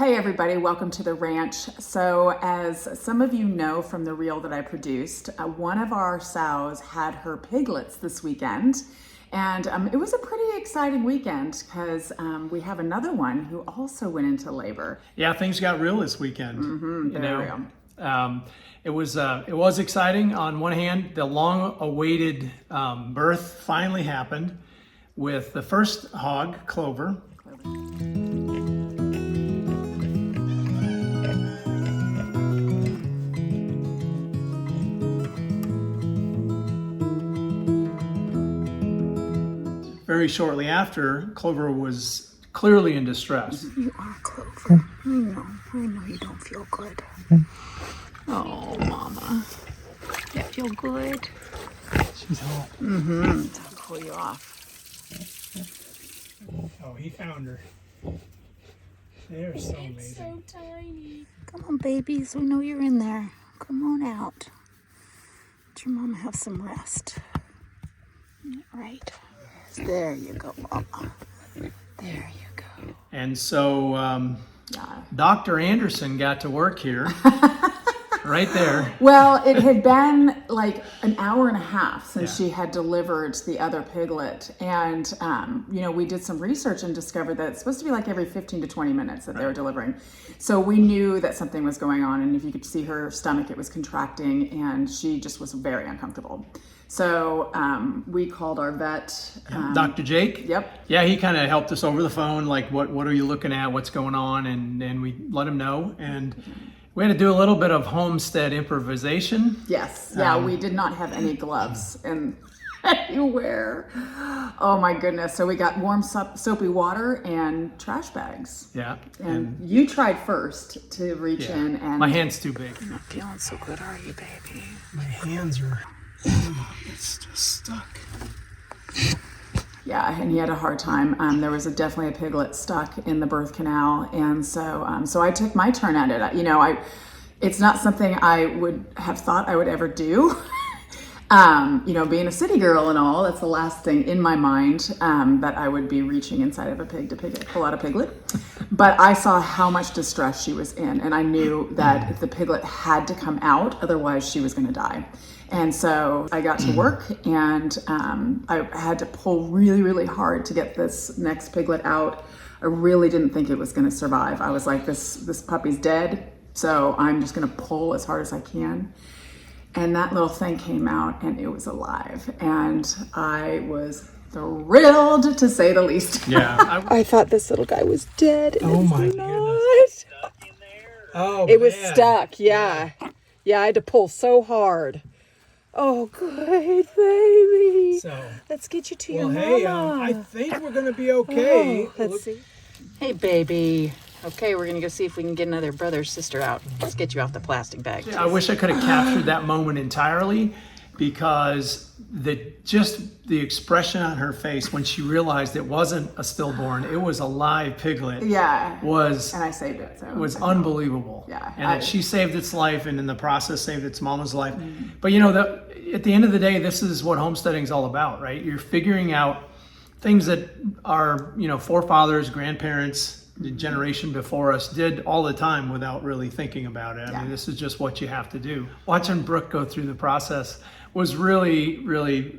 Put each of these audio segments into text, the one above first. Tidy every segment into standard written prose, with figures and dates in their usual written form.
Hey everybody, welcome to the ranch. So as some of you know from the reel that I produced, one of our sows had her piglets this weekend. And it was a pretty exciting weekend because we have another one who also went into labor. Yeah, things got real this weekend. Very real. It was exciting. On one hand, the long-awaited birth finally happened with the first hog, Clover. Very shortly after, Clover was clearly in distress. You are Clover. I know you don't feel good. Oh, Mama. You feel good? She's home. I'll pull you off. Oh, he found her. They're so amazing. So tiny. Come on, babies. We know you're in there. Come on out. Let your mama have some rest. Right. There you go, Mama. There you go. And so Dr. Anderson got to work here. Right there. Well, it had been like an hour and a half since she had delivered the other piglet. And, we did some research and discovered that it's supposed to be like every 15 to 20 minutes that they were delivering. So we knew that something was going on. And if you could see her stomach, it was contracting and she just was very uncomfortable. So we called our vet. Dr. Jake? Yep. Yeah, he kind of helped us over the phone, like what are you looking at, what's going on, and we let him know. And we had to do a little bit of homestead improvisation. Yes. Yeah, we did not have any gloves and anywhere. Oh my goodness. So we got warm soapy water and trash bags. Yeah. And you tried first to reach in and... My hand's too big. You're not feeling so good, are you, baby? My hands are... it's just stuck. Yeah, and he had a hard time. There was definitely a piglet stuck in the birth canal, and so I took my turn at it. It's not something I would have thought I would ever do. Being a city girl and all, that's the last thing in my mind that I would be reaching inside of a pig to pull out a piglet. But I saw how much distress she was in, and I knew that if the piglet had to come out, otherwise she was going to die. And so I got to work, and I had to pull really, really hard to get this next piglet out. I really didn't think it was going to survive. I was like, this puppy's dead, so I'm just going to pull as hard as I can. And that little thing came out, and it was alive. And I was thrilled, to say the least. Yeah. I thought this little guy was dead. And Oh my goodness. Stuck in there. Oh, It was man. stuck, yeah. Yeah, I had to pull so hard. Oh, good baby. So, Let's get you to well, your hey, mama. I think we're going to be okay. Let's see. Hey, baby. Okay, we're going to go see if we can get another brother or sister out. Let's get you off the plastic bag. I wish I could have captured that moment entirely, because the expression on her face when she realized it wasn't a stillborn, it was a live piglet. Yeah. Was And I saved it. So was unbelievable. Yeah, And that she saved its life, and in the process saved its mama's life. But at the end of the day, this is what homesteading is all about, right? You're figuring out things that our forefathers, grandparents, the generation before us did all the time without really thinking about it. I mean, this is just what you have to do. Watching Brooke go through the process was really, really,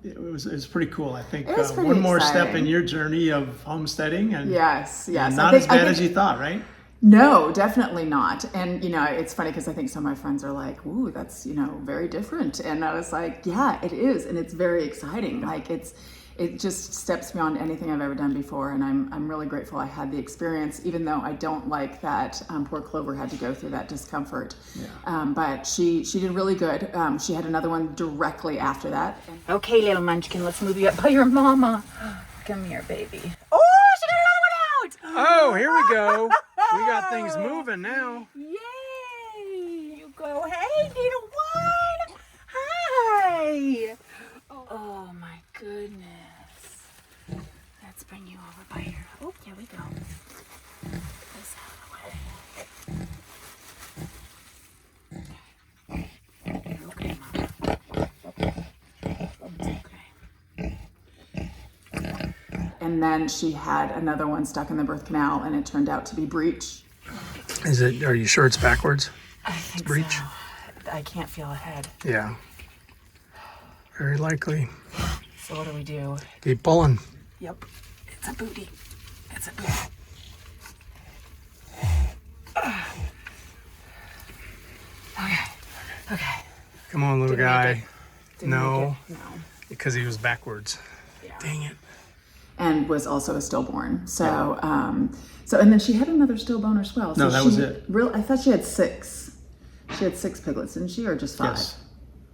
it was pretty cool. I think one more step in your journey of homesteading, and yes. and not as bad as you thought, right? No, definitely not. And, it's funny because I think some of my friends are like, ooh, that's, very different. And I was like, yeah, it is. And it's very exciting. Like it just steps beyond anything I've ever done before. And I'm really grateful I had the experience, even though I don't like that poor Clover had to go through that discomfort. Yeah. But she did really good. She had another one directly after that. Okay, little munchkin, let's move you up by your mama. Come here, baby. Oh, she got another one out! Oh, here we go. We got things moving now. Yay! You go, hey, little one! Hi! Oh my goodness. Let's bring you over by here. Oh, here we go. This out of the way. Okay, Mama. Okay. And then she had another one stuck in the birth canal, and it turned out to be breech. Is it? Are you sure it's backwards? I think breech? so. I can't feel ahead. Yeah. Very likely. So what do we do? Keep pulling. Yep. It's a booty. It's a booty. Okay. Okay. Come on, little Didn't make guy. it. Didn't No, make it. No. because he was backwards. Yeah. Dang it. And was also a stillborn. So, and then she had another stillborn as well. So No, that was it. I thought she had 6. She had 6 piglets, didn't she, or just 5? Yes.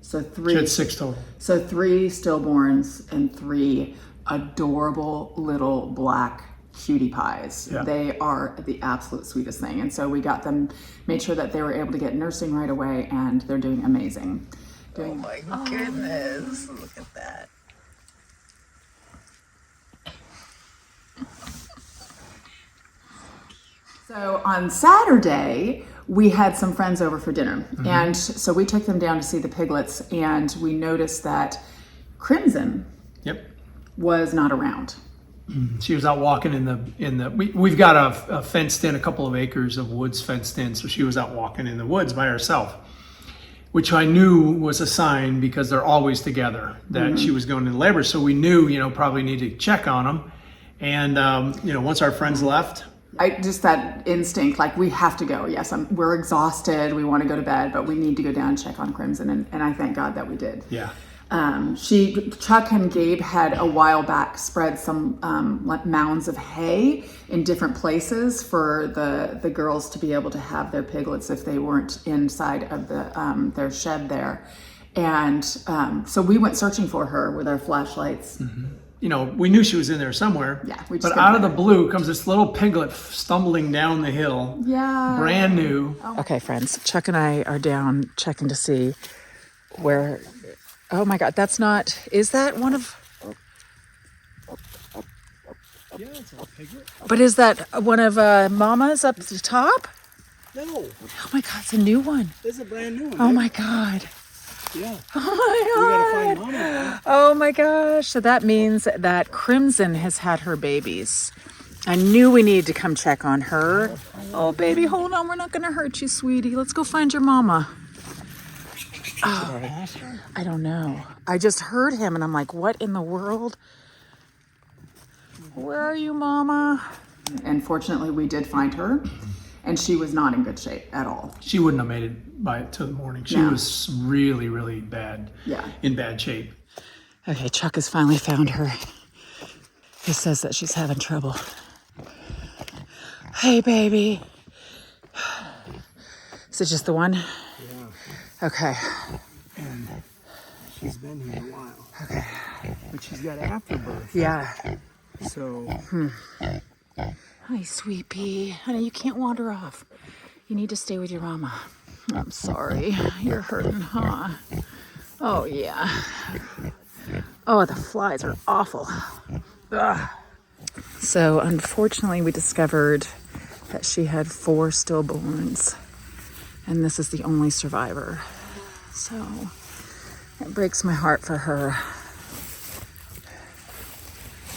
So 3. She had 6 total. So 3 stillborns and 3 adorable little black cutie pies. Yeah. They are the absolute sweetest thing. And so we got them, made sure that they were able to get nursing right away, and they're doing amazing. Oh my goodness, look at that. So on Saturday, we had some friends over for dinner. And so we took them down to see the piglets, and we noticed that Crimson Yep. was not around. She was out walking in the. We've got a fenced in, a couple of acres of woods fenced in, so she was out walking in the woods by herself, which I knew was a sign because they're always together that she was going into labor. So we knew, probably need to check on them. And once our friends left, Just that instinct, like we have to go. Yes, we're exhausted. We want to go to bed, but we need to go down and check on Crimson. And I thank God that we did. yeah. Chuck and Gabe had a while back spread some like mounds of hay in different places for the girls to be able to have their piglets if they weren't inside of their shed there. And so we went searching for her with our flashlights. We knew she was in there somewhere. Yeah, we just but couldn't out of the find blue comes this little piglet stumbling down the hill. Yeah. Brand new. Okay, friends, Chuck and I are down checking to see where. Oh my God, is that one of. Yeah, it's a piglet. But is that one of Mama's up the top? No, Oh my God, it's a new one. this is a brand new one. Oh my God. Yeah. Oh my God. Mama. Oh my gosh. So that means that Crimson has had her babies. I knew we needed to come check on her. Oh, baby, hold on. We're not going to hurt you, sweetie. Let's go find your mama. Oh, I don't know. I just heard him and I'm like, what in the world? Where are you, Mama? And fortunately, we did find her, and she was not in good shape at all. She wouldn't have made it till the morning. She No. was really, really bad. Yeah. In bad shape. Okay, Chuck has finally found her. He says that she's having trouble. Hey, baby. Is it just the one? Yeah. Okay. And she's been here a while. Okay. But she's got afterbirth. Yeah. So. Hi, sweet pea. Honey, you can't wander off. You need to stay with your mama. I'm sorry. You're hurting, huh? Oh, yeah. Oh, the flies are awful. Ugh. So, unfortunately, we discovered that she had 4 stillborns, and this is the only survivor. So, it breaks my heart for her.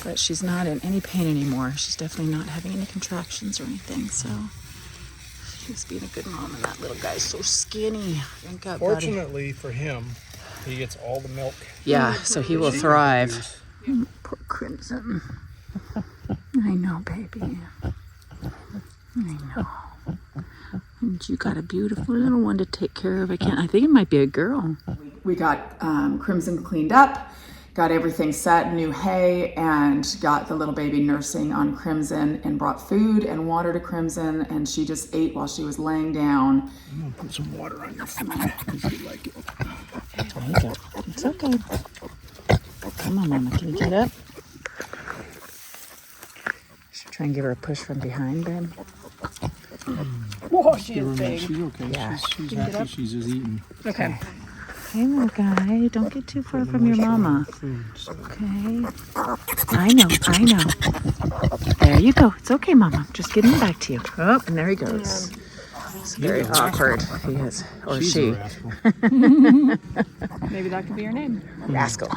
But she's not in any pain anymore. She's definitely not having any contractions or anything, so she's being a good mom, and that little guy's so skinny. Drink up, buddy. Fortunately for him, he gets all the milk. Yeah, so he will thrive. Poor Crimson. I know, baby. I know. And you got a beautiful little one to take care of. I think it might be a girl. We got Crimson cleaned up, got everything set, new hay, and got the little baby nursing on Crimson, and brought food and water to Crimson, and she just ate while she was laying down. I'm gonna put some water on your food because you like it. There you go. It's okay. Come on, Mama. Can you get up? Should try and give her a push from behind, babe. Whoa, she is big. She's okay. Yeah. She's happy. She's just eating. Okay. Hey, little guy. Don't get too far from your mama. Okay. I know. There you go. It's okay, Mama. I'm just getting back to you. Oh, and there he goes. It's very awkward. He is. Or She's she. a rascal. Maybe that could be her name. Rascal.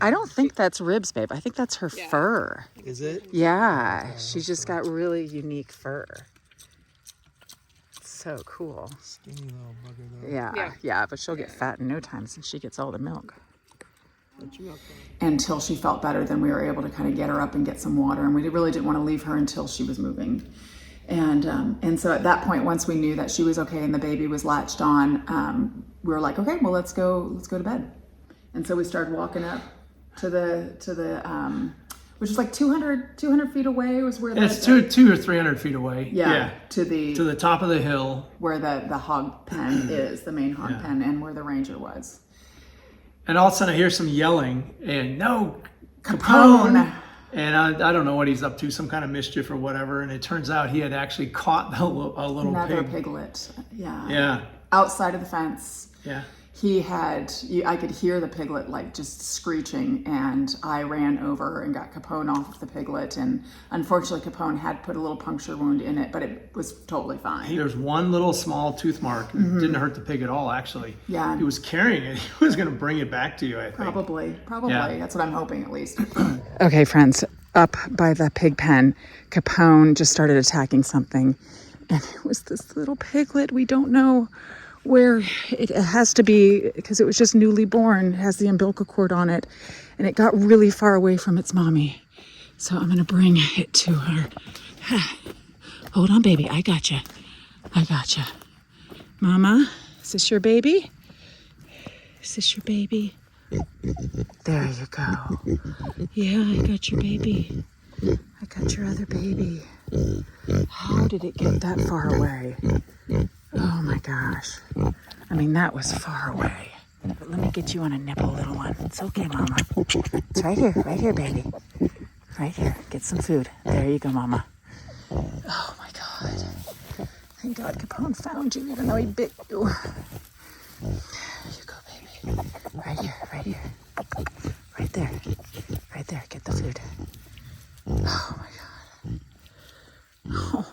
I don't think that's ribs, babe. I think that's her fur. Is it? Yeah. She's just got really unique fur. so cool. Skinny little bugger though. Yeah, but she'll get fat in no time since she gets all the milk. Let you up Until she felt better, then we were able to kind of get her up and get some water, and we really didn't want to leave her until she was moving. And so at that point, once we knew that she was okay and the baby was latched on, we were like, okay, well, let's go to bed. And so we started walking up to the which is like 200 feet away was where It's two or 300 feet away. to the top of the hill. where the hog pen is, the main hog pen, and where the ranger was. And all of a sudden I hear some yelling and no, Capone. And I don't know what he's up to, some kind of mischief or whatever. And it turns out he had actually caught a little Another pig. piglet. Yeah. Outside of the fence. Yeah. I could hear the piglet like just screeching, and I ran over and got Capone off the piglet, and unfortunately Capone had put a little puncture wound in it, but it was totally fine. There's one little small tooth mark. It didn't hurt the pig at all, actually. Yeah. He was carrying it. He was going to bring it back to you, I think. Probably. Yeah. That's what I'm hoping, at least. Okay, friends, up by the pig pen, Capone just started attacking something, and it was this little piglet. We don't know where it has to be because it was just newly born. It has the umbilical cord on it, and it got really far away from its mommy. So I'm gonna bring it to her. Hold on, baby. I gotcha. Mama, is this your baby? Is this your baby? There you go. Yeah, I got your baby. I got your other baby. How did it get that far away? Oh my gosh. I mean, that was far away. But let me get you on a nipple, little one. It's okay, Mama. It's right here, baby. Right here. Get some food. There you go, Mama. Oh my God. Thank God Capone found you, even though he bit you. There you go, baby. Right here. Right there. Get the food. Oh my God. Oh.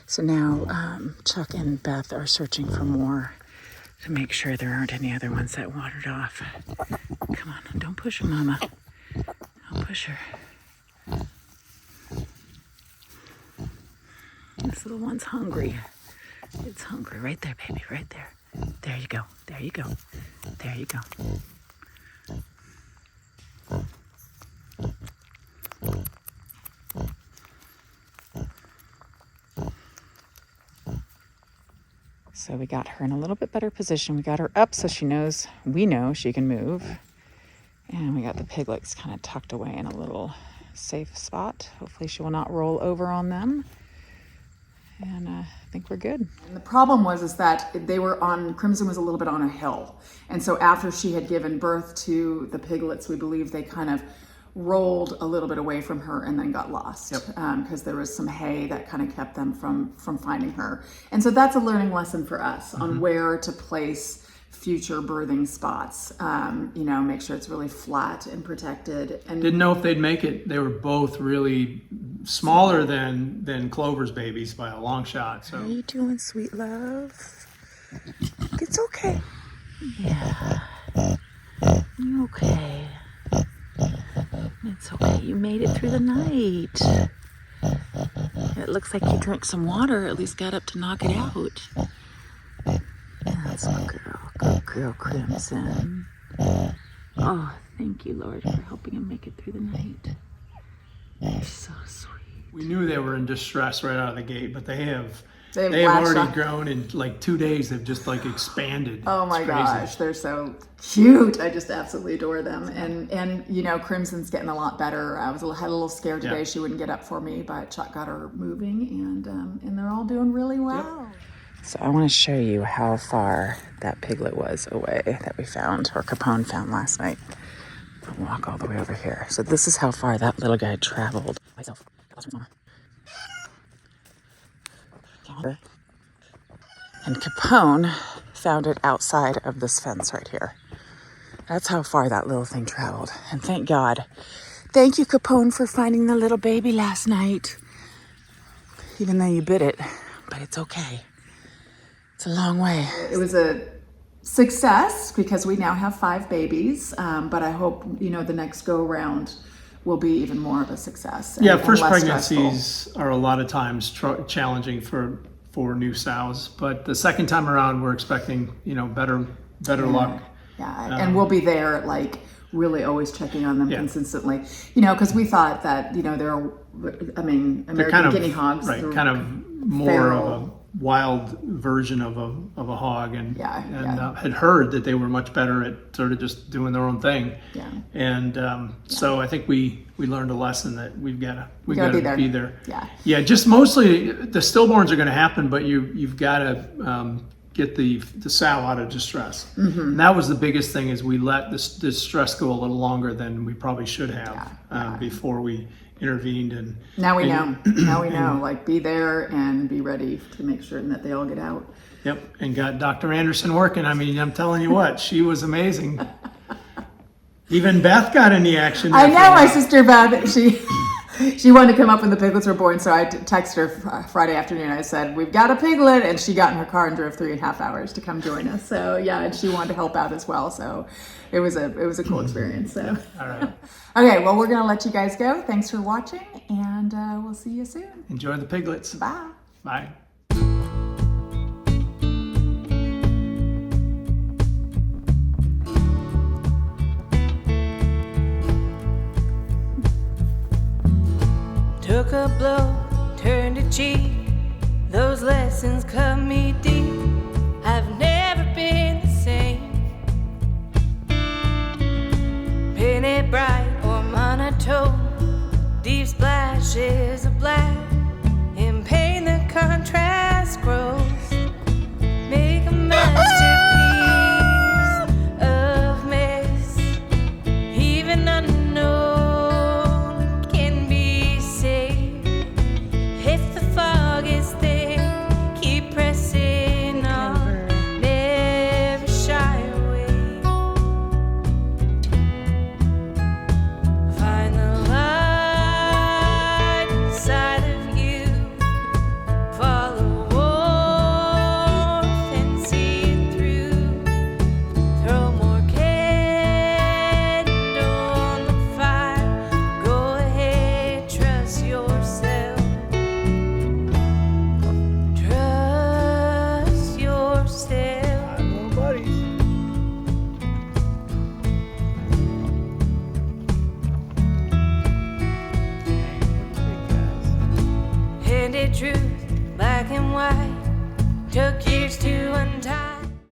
So now Chuck and Beth are searching for more to make sure there aren't any other ones that wandered off. Come on, don't push her, Mama. Don't push her. This little one's hungry. It's hungry. Right there, baby, right there. There you go. So we got her in a little bit better position. We got her up so we know she can move. And we got the piglets kind of tucked away in a little safe spot. Hopefully she will not roll over on them. And I think we're good. And the problem was that Crimson was a little bit on a hill. And so after she had given birth to the piglets, we believe they kind of rolled a little bit away from her and then got lost because there was some hay that kind of kept them from finding her. And so that's a learning lesson for us on where to place future birthing spots. Make sure it's really flat and protected. And didn't know if they'd make it. They were both really smaller than Clover's babies by a long shot. So how are you doing, sweet love? It's okay. Yeah. You okay? It's okay. You made it through the night. It looks like you drank some water, at least got up to knock it out. That's my girl. Good girl, Crimson. Oh, thank you, Lord, for helping him make it through the night. You're so sweet. we knew they were in distress right out of the gate, but they've They've already grown in like 2 days. They've just like expanded. Oh my It's crazy. gosh, they're so cute. I just absolutely adore them. And you know, Crimson's getting a lot better. I had a little scared today she wouldn't get up for me, but Chuck got her moving, and they're all doing really well. Yep. So I want to show you how far that piglet was away that we found, or Capone found last night. I'll walk all the way over here. So this is how far that little guy traveled. Myself. And Capone found it outside of this fence right here. That's how far that little thing traveled. And thank God. Thank you, Capone, for finding the little baby last night. Even though you bit it, but it's okay. It's a long way. It was a success because we now have 5 babies. But I hope, the next go around will be even more of a success. Yeah, and first less stressful. pregnancies are a lot of times challenging for new sows, but the second time around, we're expecting better luck. Yeah, and we'll be there, like really always checking on them Yeah. consistently. Because we thought that they're, American kind of guinea hogs, right, they're kind of more feral. of a wild version of a hog, and Yeah. had heard that they were much better at sort of just doing their own thing. Yeah. And so I think we learned a lesson that we've got to be there. Yeah. Just mostly the stillborns are going to happen, but you've got to get the sow out of distress. Mm-hmm. And that was the biggest thing, is we let the stress go a little longer than we probably should have before we intervened. And Now we know. Now we know. Like, be there and be ready to make sure that they all get out. Yep, and got Dr. Anderson working. I'm telling you what, she was amazing. Even Beth got in the action. I know, my sister Beth, she wanted to come up when the piglets were born, so I texted her Friday afternoon. I said, we've got a piglet, and she got in her car and drove 3.5 hours to come join us. So yeah, and she wanted to help out as well. So it was a cool experience. So All right. okay, well, we're gonna let you guys go. Thanks for watching, and we'll see you soon. Enjoy the piglets. Bye. Bye. Took a blow, turned a cheek. Those lessons cut me deep. I've never been the same. Painted bright or monotone, deep splashes of black. In pain the contrast grows. Make a masterpiece of mess. Even unknown can be saved. If the fog is thick, keep pressing on. Never shy away. Find the light inside of you. Follow warmth and see it through. Throw more candle on the fire. Go ahead, trust yourself. Trust yourself. More buddies. Handed truth, black and white. Took